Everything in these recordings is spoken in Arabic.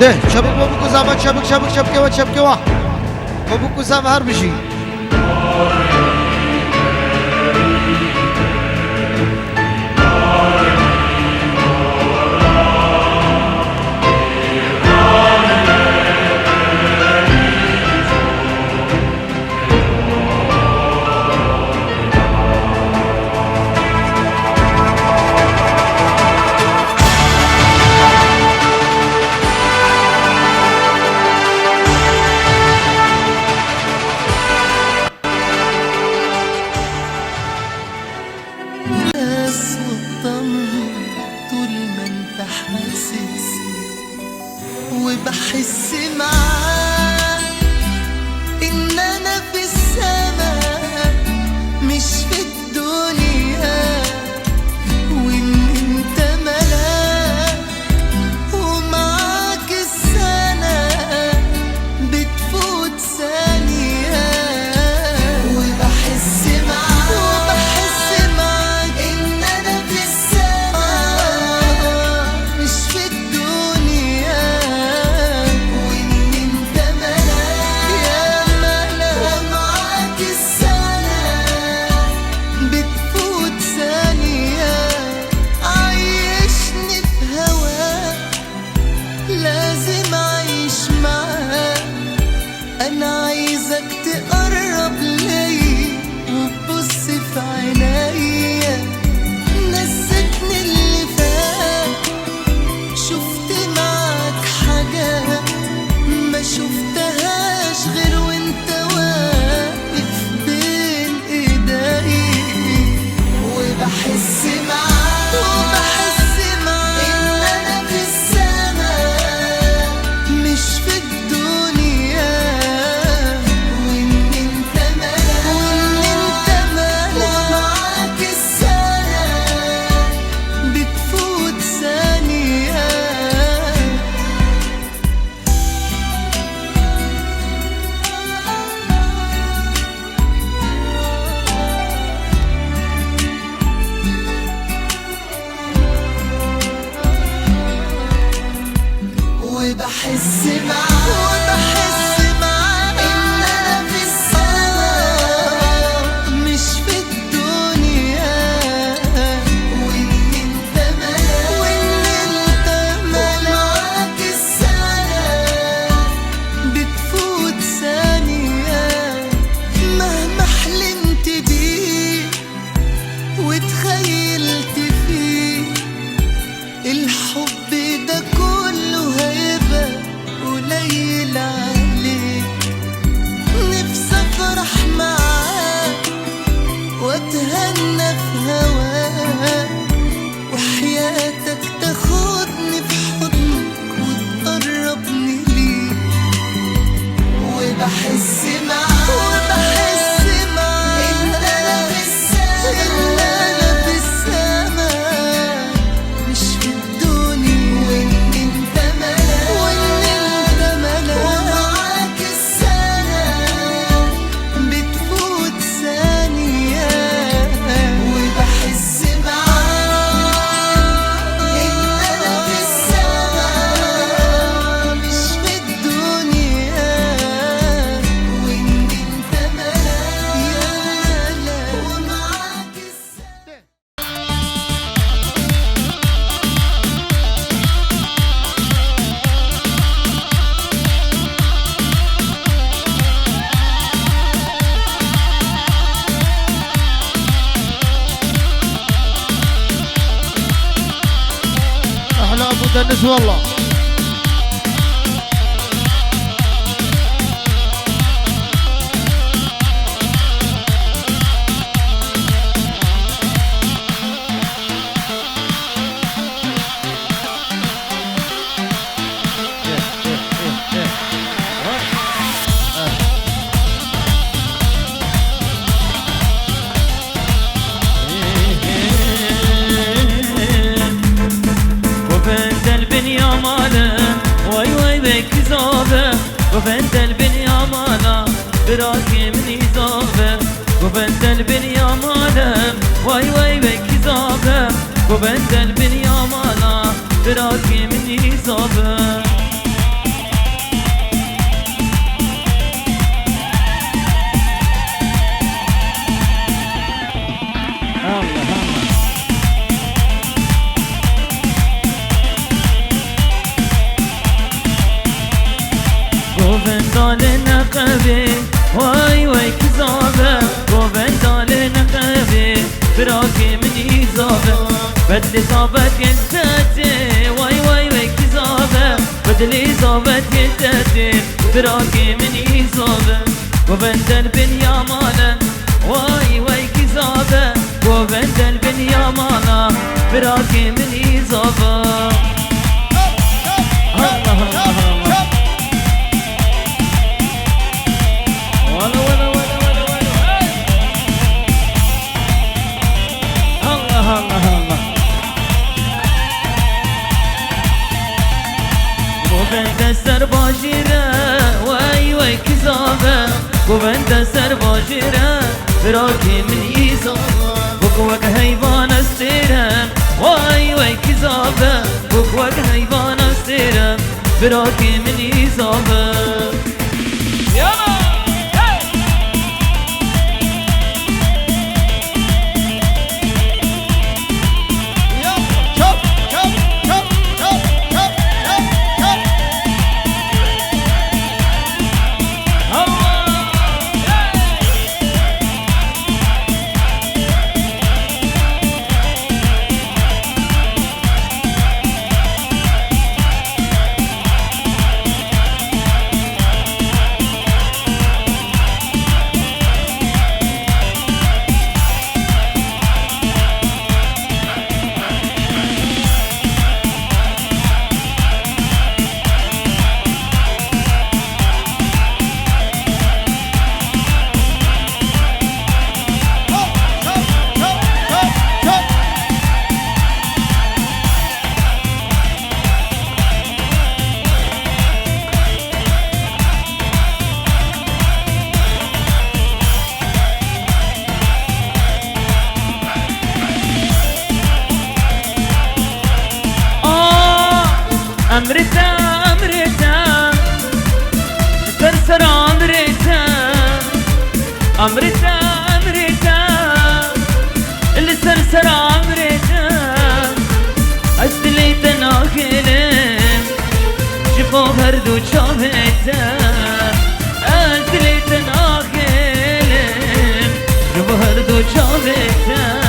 ده çabuk babuk uzama çabuk çabuk çabuk yavaş çabuk yavaş babuk uzama her bir şey. وبحس معاك إن أنا في السماء مش في الدنيا، وإن أنت ملاك ومعاك السنة بتفوت ثانية. وبحس معاك إن أنا في السماء مش في الدنيا، لازم أعيش معاك. أنا عايزك تقرب ليا وتبص في عينيا، نسيتني اللي فات، شفت معاك حاجات ما شفتهاش غير وانت واقف بين ايدي. وبحس معاك إن أنا في السماء مش في الدنيا، وإن أنت ملاك ومعاك السنة بتفوت ثانية. وبحس معاك إن أنا في السماء مش في الدنيا، وإن أنت ملاك ومعاك السنة بتفوت ثانية. مهما حلمت بيه وتخيلت فيه الحب ده كله هيبقى قليل عليك. نفسي افرح معاك واتهنى في هواك، وحياتك تاخدني في حضنك وتقربني ليك. وبحس معاك إن أنا في السماء مش في الدنيا، وإن أنت ملاك ومعاك السنة بتفوت ثانية. وبحس معاك إن أنا في السماء مش في الدنيا، وإن أنت ملاك ومعاك السنة. احلى ابو دنس والله. وفنت البنيامانا براكي من إزابة وفنت البنيامانا واي واي بك إزابة وفنت البنيامانا براكي من إزابة وفندال نقبي واي واي كذابة وفندال نقبي براكي من إزابة بدل صابت ينتاتي واي واي واي كذابة بدل صابت ينتاتي براكي من إزابة وفندال بنيامانا واي واي كذابة وفندال بنيامانا براكي من إزابة سر باجيرة واي واي كذابة وبنت سر باجيرة براكي من إيزابة بكوك هيبان استيرة واي واي كذابة بكوك هيبان استيرة براكي من إيزابة يلا أمرتا أمرتا سرسر أمرتا أمرتا أمرتا اللي سرسر أمرتا أجدلي تناكلم شفو هردو شافتا أجدلي تناكلم شفو هردو شافتا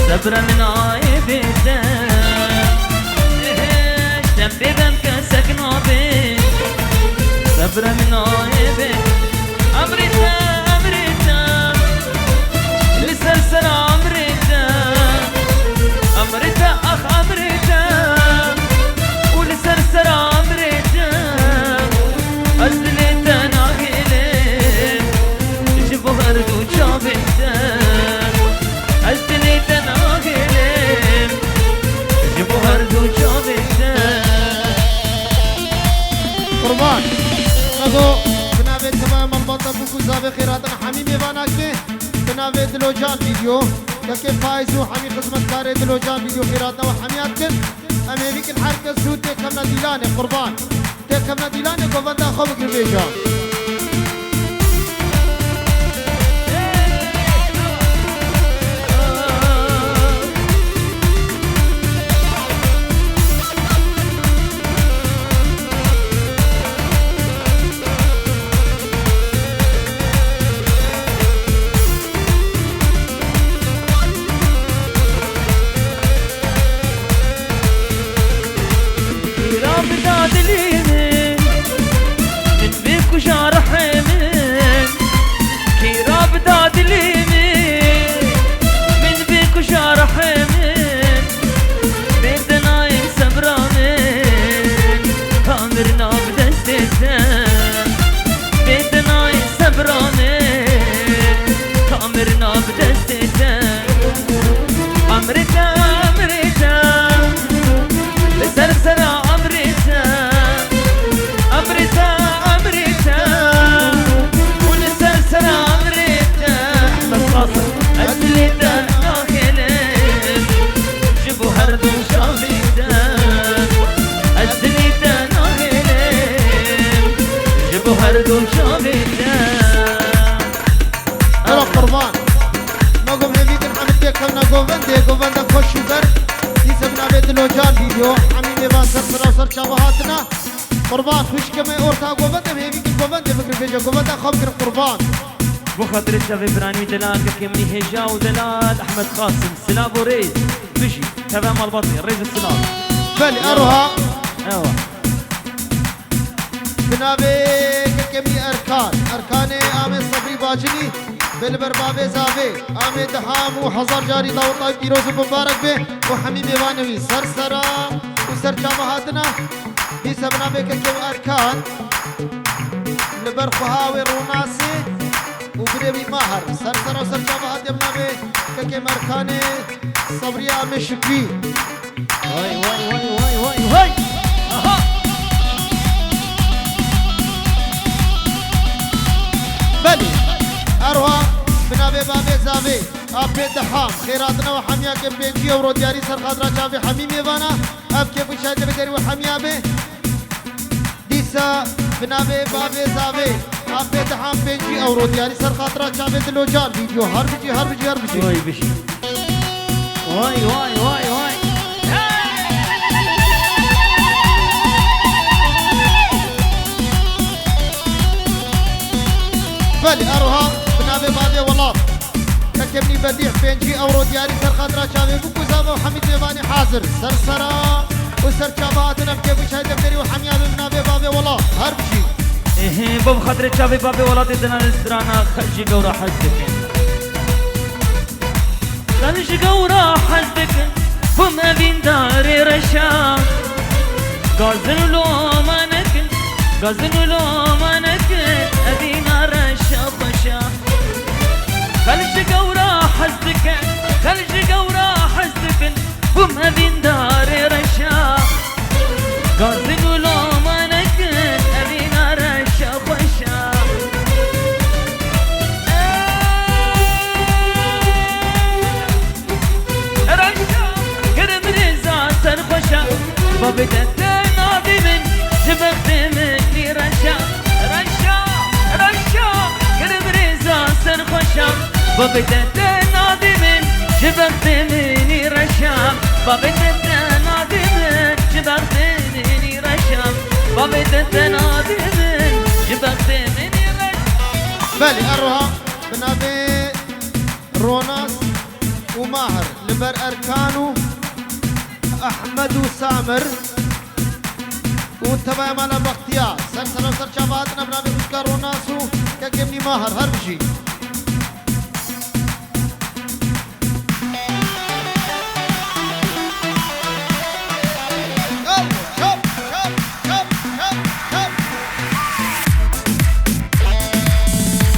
صبرا من عيبته شبيبا مكسك نوبي صبرا من عيبته أمريتا أمريتا لسرسر أمريتا أمريتا أخ أمريتا ولسرسر أمريتا أزليتا ناهلين شبه هردو شابيتا أزليتا ناهلين شبه هردو شابيتا قربان نگو بنابه تمام البطة بوكو زابق خيراتنا حميمي باناكي بنابه دلوجان فيديو لكن فايزو حمي قسمت كاري دلوجان فيديو خيراتنا وحمياتكن أمريكا الحركة السود تكمنا ديلاني قربان تكمنا ديلاني قواندا خوبك البيجان كمنا قوفنده خوش شوگر دیسمنا بيت لوجان فيديو حميمي بان سر سر شابهاتنا قربان خوش كمي اورتا قوفنده بيبي قوفنده فكر بيجا قوفنده خبر قربان بخاطر شافي براني دلال كمني هجا ودلال احمد قاسم سلاب وريز بشي تبع مال بطني ريز السلاب بلي اروها ايوه بنابي كمي اركان امي صبري باجني بالبربابي زابي امي دحام وحزار جاري داوطا بيروز مبارك به وحميمي وانوي سرسرا وسر جامعاتنا دي سبنا بكم اركان لبرخواوي روناسي وبريبي ماهر سرسرا وسر جامعات يبنا بكم اركان صبريا مشكوي واي واي واي واي واي واي اها بلي اروها بنابي بابي زابي ابي دحام خيراتنا وحميا كم بيجي اورو دياري سر خاطرا شافي حميمي بانا اب كيف شاهد بدري وحميا به ديسا بنابي بابي زابي ابي دحام بيجي اورو دياري سر خاطرا شافي دلوجان فيديو هر بيجي واي بشي واي واي واي واي بلي اروها بنابي بابي والله تكبني بديع بينجي اورو دياري سر خاطرا شافي بوكو زابا وحميد ميباني حاضر سرسرا وسر شاباتنا بكيف شاهد بدري وحميا بنابي بابي والله هر بيجي ايه باب خاطر شافي بابي ولاتي دنا السترانا خلجي قورا حزدكن خلجي قورا حزدكن وما بين داري رشا غازن لو منكن غازن لو منكن ابينا رشا بشا خلجي قورا حزدكن خلجي قورا حزدكن وما بين داري رشا غازن لو منكن ابينا رشا بشا بابدت نادي من جبت مني رشا قرب رزا سرخوشا بابدت نادي من جبت مني رشا بابدت نادي من جبت مني رشا بابدت نادي من جبت مني رشا بلي اروها بنابي روناس وماهر لبر اركانو احمد وسامر وتبع مالا بختيار سر سر شاباتنا بنابي خوشكار روناسو ككمني ماهر هر بشي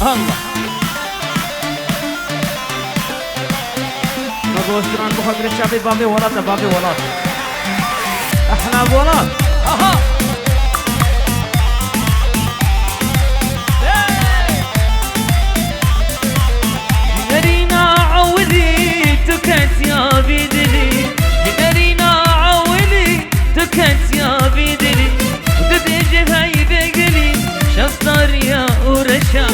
الله مغوستران بخاطر الشعبي بابي ولاته بابي ولاته احنا ولات اها جنرينا عولي تكت يا بيدلي جنرينا عولي تكت يا بيدلي ودبيجي هاي بيقلي شفطر يا ورشا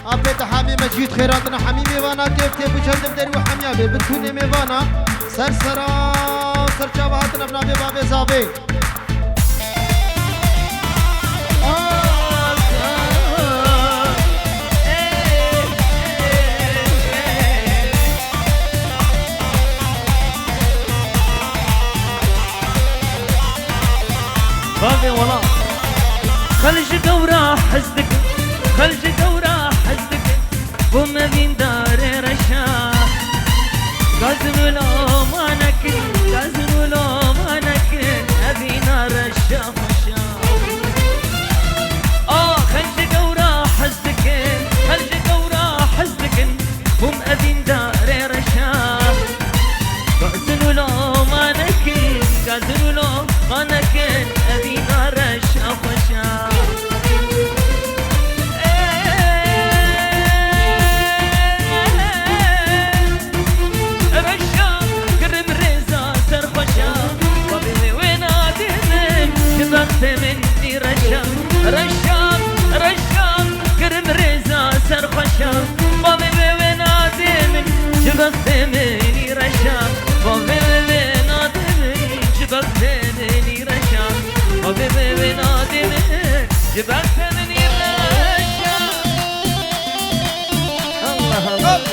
ابي دحامي مجيد خيراتنا حميمي وانا كيف تبو شد بدري وحميا بي بتوني ميوانا سرسرا سر شابهاتنا بنابي بابي زابي بابي والله خلج دورة حزدك خلج دورة حزدك وما بين دار رشا غازن ولو ما نكن غازن ولو ما نكن أبي نار الشاف خلجك وراح حزدكن خلجك وراح حزدكن هم أبين داري رشاف غازن ولو ما نكن غازن ولو ما نكن أبي نار الشاف مني رشام رشام رشام كرم رزا سرخشام بابي بنادي من شبكت مني رشام بابي بنادي من شبكت مني رشام بابي بنادي من شبكت مني رشام الله الله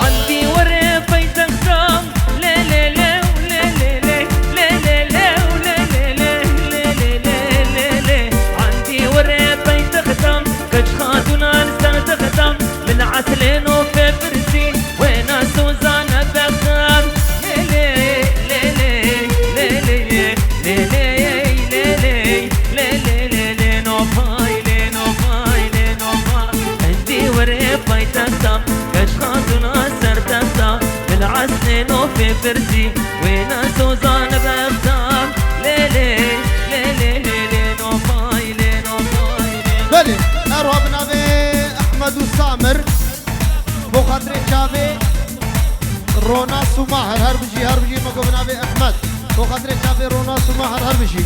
عندي ورا بيت خصام لا لا لا لا لا لا لا لا لا لا لا عندي ورا بيت خصام كشخاتنا نستنت خصام من عسلين وفي فرسي وانا سوزانا بختام لا لا لا لا لا لا لا نو فاي نو فاي نو فاي عندي ورا بيت خصام كشخاتنا العسلين وفي فرسي وين سوزان بختام ليلي ليلي ليلي نوفاي نوفاي بلي أروبنا بأحمد وسامر بخاطر شافي روناس وماهر هربجي هربجي مقبنا بأحمد بخاطر شافي روناس وماهر هربجي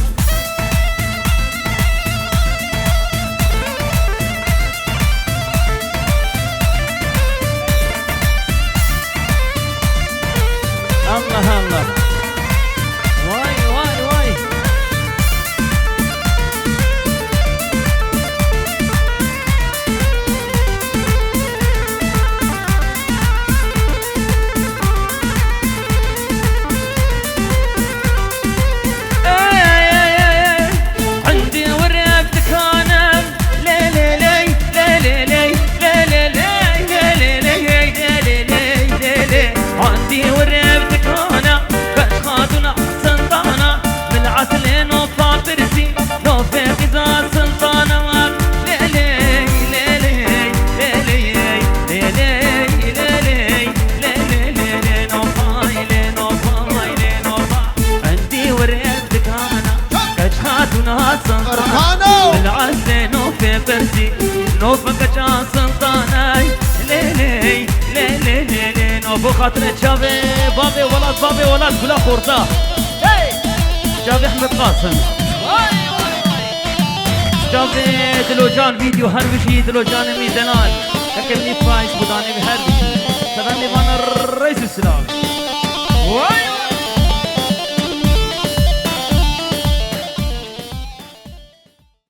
الله الله واي واي واي عندي ورقتك انا لا لا لا لا لا لا لا لا لا لا عندي ورقتك انا كشخاتنا سلطانه من عسلين وفاطرتي لو في غزال سلطانه لا لا لا لا لا لا نوفاي عندي ورقتك انا كشخاتنا سلطانه من عسلين وفي فرسي لو في غزال سلطانه ليلي ليلي ليلي نوفو خاطرك شافي بابي ولد كلها خورطة شافي احمد قاسم شافي دلوجان فيديو هربشي دلوجان ميزانان لكني فايز بداني بهربشي سلامي من الرئيس السلام